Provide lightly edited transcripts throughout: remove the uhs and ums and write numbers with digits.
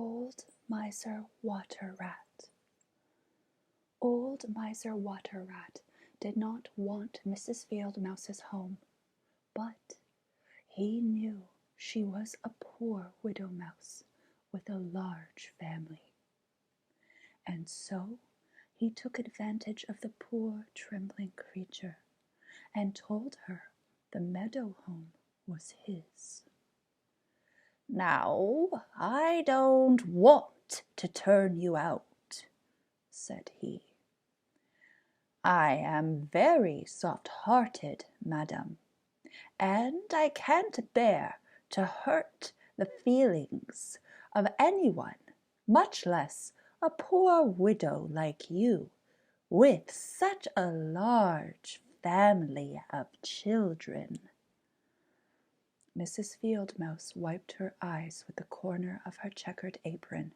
Old Miser Water Rat. Old Miser Water Rat did not want Mrs. Field Mouse's home, but he knew she was a poor widow mouse with a large family. And so he took advantage of the poor trembling creature and told her the meadow home was his. "Now, I don't want to turn you out," said he. "I am very soft-hearted, madam, and I can't bear to hurt the feelings of anyone, much less a poor widow like you, with such a large family of children." Mrs. Field Mouse wiped her eyes with the corner of her checkered apron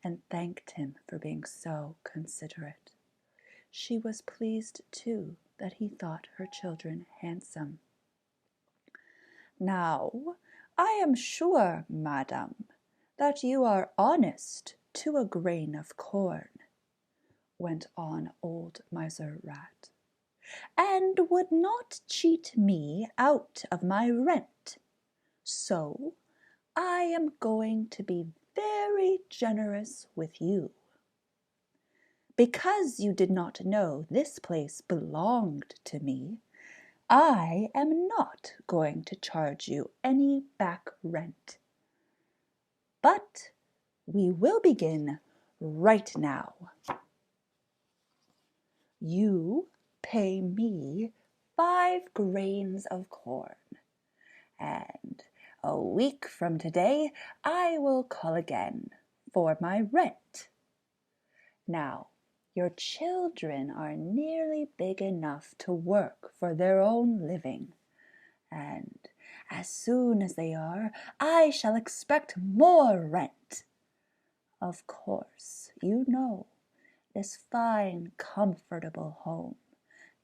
and thanked him for being so considerate. She was pleased, too, that he thought her children handsome. "Now, I am sure, madam, that you are honest to a grain of corn," went on Old Miser Rat, "and would not cheat me out of my rent. So I am going to be very generous with you. Because you did not know this place belonged to me, I am not going to charge you any back rent. But we will begin right now. You pay me 5 grains of corn, and a week from today I will call again for my rent. Now, your children are nearly big enough to work for their own living, and as soon as they are, I shall expect more rent. Of course, you know, this fine, comfortable home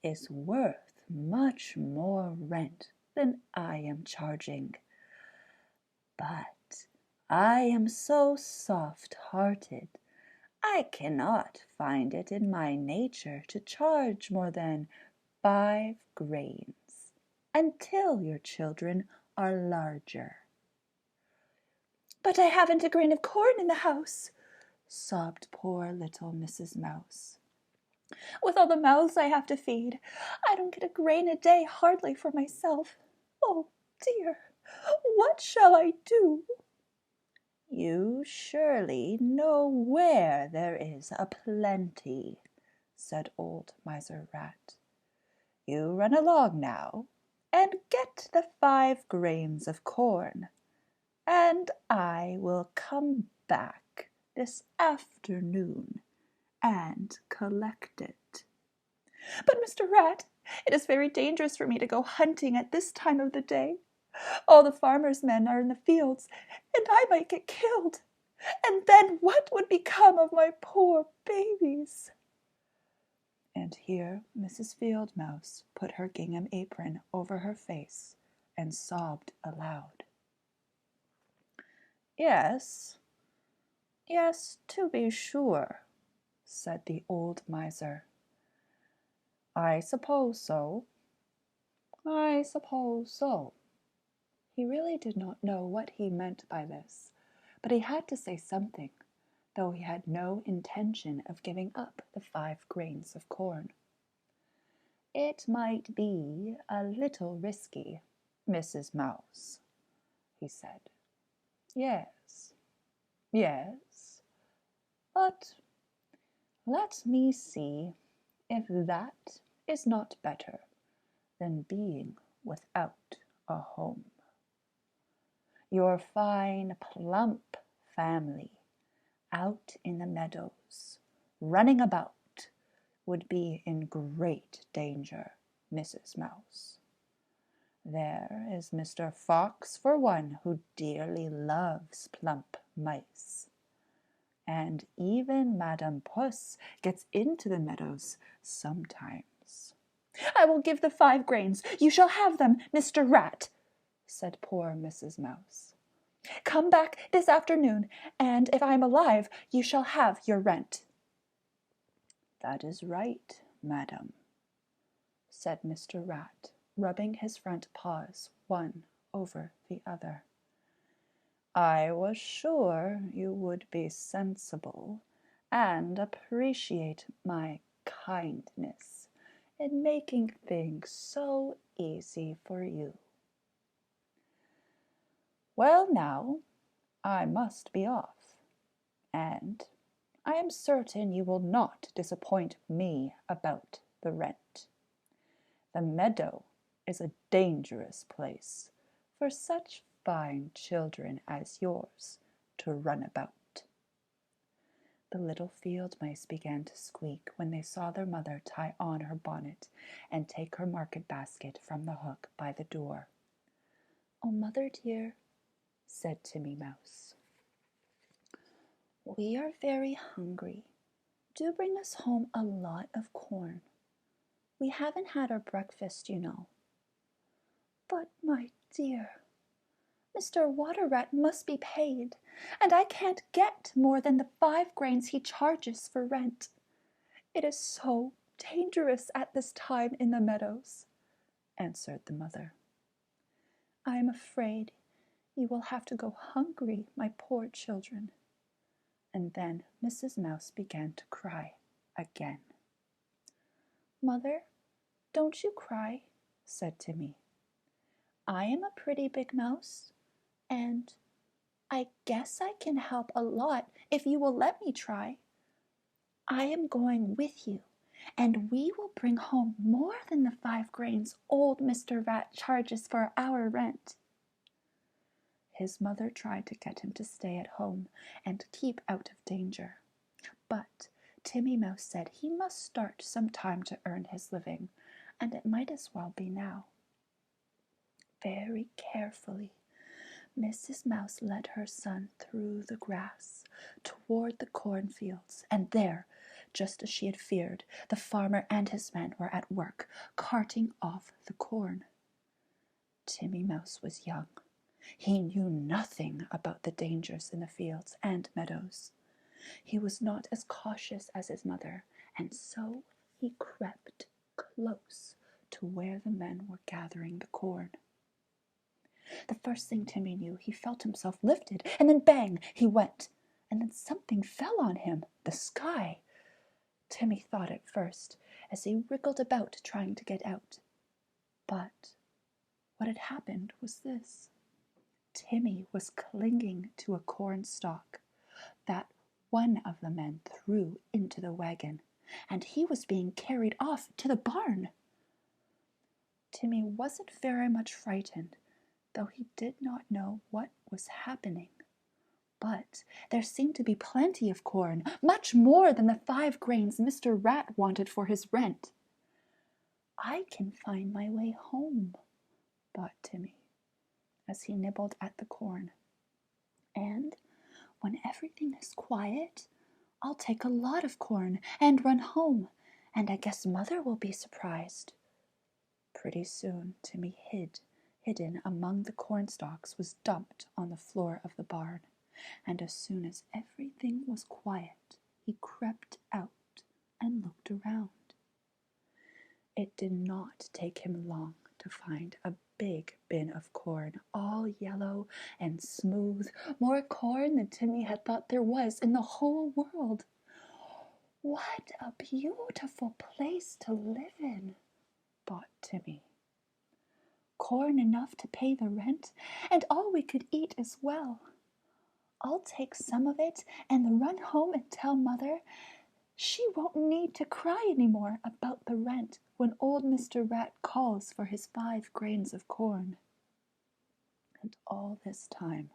is worth much more rent than I am charging. But I am so soft-hearted, I cannot find it in my nature to charge more than 5 grains until your children are larger." "But I haven't a grain of corn in the house," sobbed poor little Mrs. Mouse. "With all the mouths I have to feed, I don't get a grain a day hardly for myself. Oh dear, what shall I do?" "You surely know where there is a plenty," said Old Miser Rat. "You run along now and get the 5 grains of corn, and I will come back this afternoon and collect it." "But, Mr. Rat, it is very dangerous for me to go hunting at this time of the day. All the farmers' men are in the fields, and I might get killed. And then what would become of my poor babies?" And here Mrs. Field Mouse put her gingham apron over her face and sobbed aloud. "Yes, yes, to be sure," said the old miser. "I suppose so. I suppose so." He really did not know what he meant by this, but he had to say something, though he had no intention of giving up the 5 grains of corn. "It might be a little risky, Mrs. Mouse," he said. "Yes, yes, but let me see if that is not better than being without a home. Your fine, plump family out in the meadows, running about, would be in great danger, Mrs. Mouse. There is Mr. Fox, for one, who dearly loves plump mice. And even Madam Puss gets into the meadows sometimes." "I will give the 5 grains. You shall have them, Mr. Rat," said poor Mrs. Mouse. Come back this afternoon, and if I am alive, you shall have your rent." "That is right, madam," said Mr. Rat, rubbing his front paws one over the other. "I was sure you would be sensible and appreciate my kindness in making things so easy for you. Well, now, I must be off, and I am certain you will not disappoint me about the rent. The meadow is a dangerous place for such fine children as yours to run about." The little field mice began to squeak when they saw their mother tie on her bonnet and take her market basket from the hook by the door. "Oh, mother dear," said Timmy Mouse, "we are very hungry. Do bring us home a lot of corn. We haven't had our breakfast, you know." "But, my dear, Mr. Water Rat must be paid, and I can't get more than the 5 grains he charges for rent. It is so dangerous at this time in the meadows," answered the mother. "I am afraid you will have to go hungry, my poor children." And then Mrs. Mouse began to cry again. "Mother, don't you cry," said Timmy. "I am a pretty big mouse, and I guess I can help a lot if you will let me try. I am going with you, and we will bring home more than the 5 grains old Mr. Rat charges for our rent." His mother tried to get him to stay at home and keep out of danger, but Timmy Mouse said he must start some time to earn his living, and it might as well be now. Very carefully, Mrs. Mouse led her son through the grass toward the cornfields, and there, just as she had feared, the farmer and his men were at work carting off the corn. Timmy Mouse was young. He knew nothing about the dangers in the fields and meadows. He was not as cautious as his mother, and so he crept close to where the men were gathering the corn. The first thing Timmy knew, he felt himself lifted, and then bang, he went, and then something fell on him, the sky. Timmy thought at first, as he wriggled about trying to get out. But what had happened was this. Timmy was clinging to a corn stalk that one of the men threw into the wagon, and he was being carried off to the barn. Timmy wasn't very much frightened, though he did not know what was happening. But there seemed to be plenty of corn, much more than the 5 grains Mr. Rat wanted for his rent. "I can find my way home," thought Timmy, as he nibbled at the corn. "And when everything is quiet, I'll take a lot of corn and run home, and I guess Mother will be surprised." Pretty soon Timmy hidden among the corn stalks, was dumped on the floor of the barn, and as soon as everything was quiet, he crept out and looked around. It did not take him long to find a big bin of corn, all yellow and smooth, more corn than Timmy had thought there was in the whole world. "What a beautiful place to live in," thought Timmy. "Corn enough to pay the rent, and all we could eat as well. I'll take some of it and run home and tell Mother. She won't need to cry any more about the rent when old Mr. Rat calls for his 5 grains of corn." And all this time,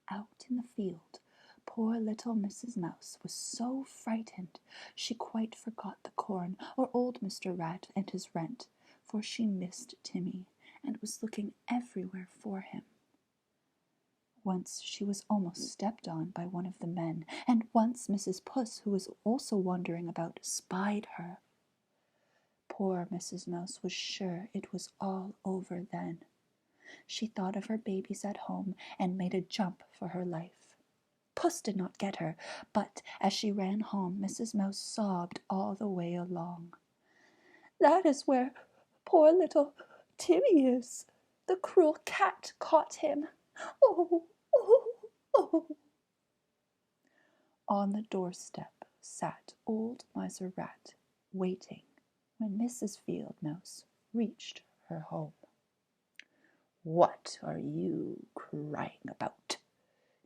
out in the field, poor little Mrs. Mouse was so frightened she quite forgot the corn or old Mr. Rat and his rent, for she missed Timmy and was looking everywhere for him. Once she was almost stepped on by one of the men, and once Mrs. Puss, who was also wandering about, spied her. Poor Mrs. Mouse was sure it was all over then. She thought of her babies at home and made a jump for her life. Puss did not get her, but as she ran home, Mrs. Mouse sobbed all the way along. "That is where poor little Timmy is. The cruel cat caught him. Oh, oh, oh." On the doorstep sat old Miser Rat, waiting when Mrs. Field Mouse reached her home. "What are you crying about?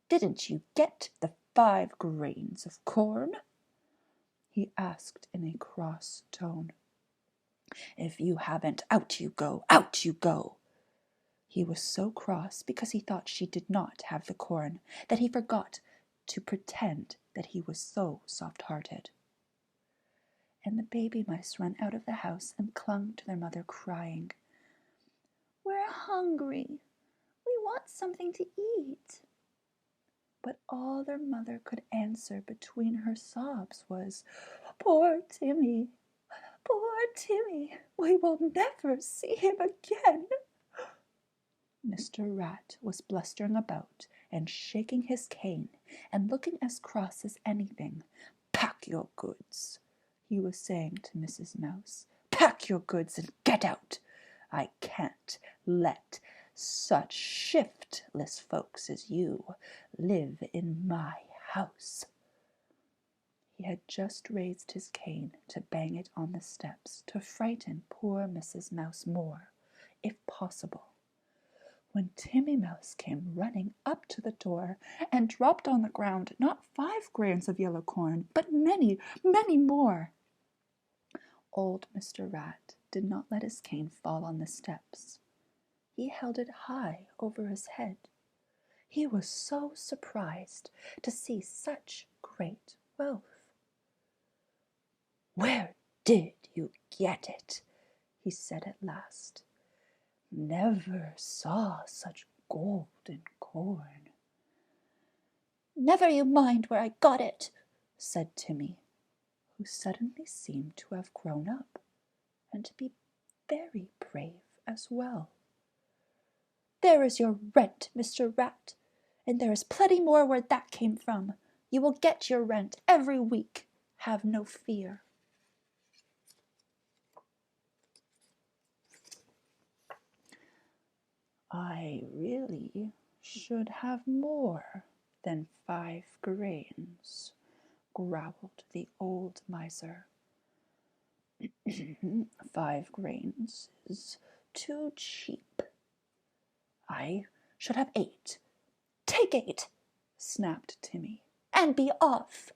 Didn't you get the 5 grains of corn?" he asked in a cross tone. "If you haven't, out you go, out you go." He was so cross because he thought she did not have the corn that he forgot to pretend that he was so soft-hearted. And the baby mice ran out of the house and clung to their mother, crying, "We're hungry. We want something to eat." But all their mother could answer between her sobs was, "Poor Timmy, poor Timmy, we will never see him again." Mr. Rat was blustering about and shaking his cane and looking as cross as anything. "Pack your goods," he was saying to Mrs. Mouse. "Pack your goods and get out. I can't let such shiftless folks as you live in my house." He had just raised his cane to bang it on the steps to frighten poor Mrs. Mouse more, if possible, when Timmy Mouse came running up to the door and dropped on the ground not 5 grains of yellow corn, but many, many more. Old Mr. Rat did not let his cane fall on the steps. He held it high over his head. He was so surprised to see such great wealth. "Where did you get it?" he said at last. "Never saw such golden corn." "Never you mind where I got it," said Timmy, who suddenly seemed to have grown up and to be very brave as well. "There is your rent, Mr. Rat, and there is plenty more where that came from. You will get your rent every week. Have no fear." "I really should have more than 5 grains, growled the old miser. 5 grains is too cheap. I should have 8. Take 8, snapped Timmy, and be off.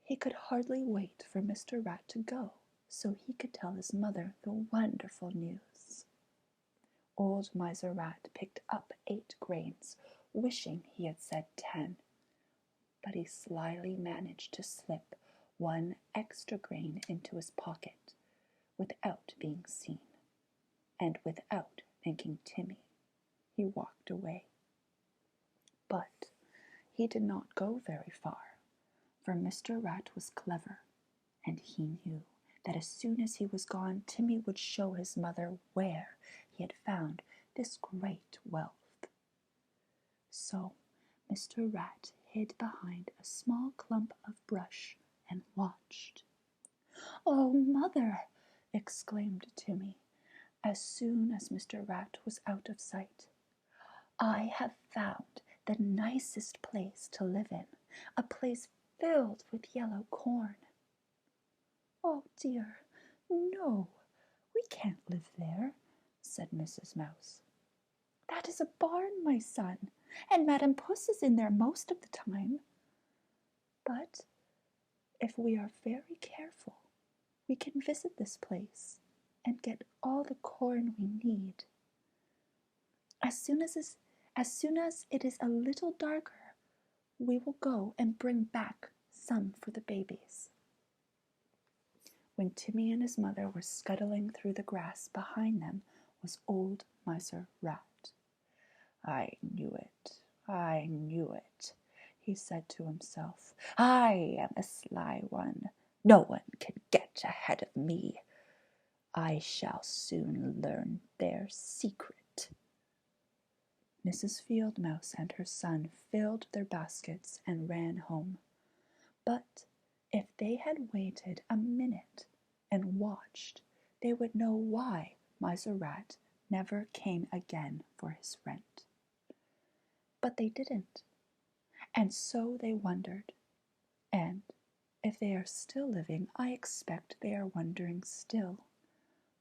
He could hardly wait for Mr. Rat to go so he could tell his mother the wonderful news. Old Miser Rat picked up 8 grains, wishing he had said 10, but he slyly managed to slip 1 extra grain into his pocket without being seen, and without thanking Timmy, he walked away. But he did not go very far, for Mr. Rat was clever, and he knew that as soon as he was gone, Timmy would show his mother where he had found this great wealth. So Mr. Rat hid behind a small clump of brush and watched. "Oh, Mother!" exclaimed Timmy, as soon as Mr. Rat was out of sight. "I have found the nicest place to live in, a place filled with yellow corn." "Oh dear, no, we can't live there," said Mrs. Mouse. "That is a barn, my son, and Madam Puss is in there most of the time. But if we are very careful, we can visit this place and get all the corn we need. As soon as it is a little darker, we will go and bring back some for the babies." When Timmy and his mother were scuttling through the grass, behind them was old Miser Rat. "I knew it," he said to himself. "I am a sly one. No one can get ahead of me. I shall soon learn their secret." Mrs. Field Mouse and her son filled their baskets and ran home. But if they had waited a minute and watched, they would know why Miser Rat never came again for his rent. But they didn't, and so they wondered. And if they are still living, I expect they are wondering still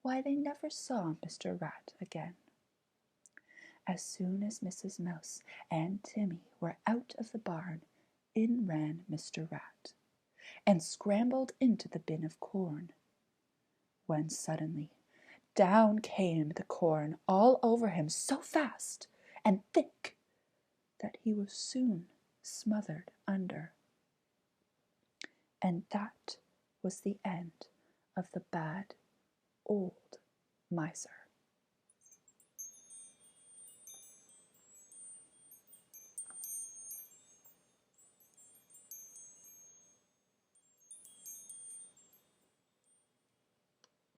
why they never saw Mr. Rat again. As soon as Mrs. Mouse and Timmy were out of the barn, in ran Mr. Rat, and scrambled into the bin of corn, when suddenly down came the corn all over him so fast and thick that he was soon smothered under. And that was the end of the bad old miser.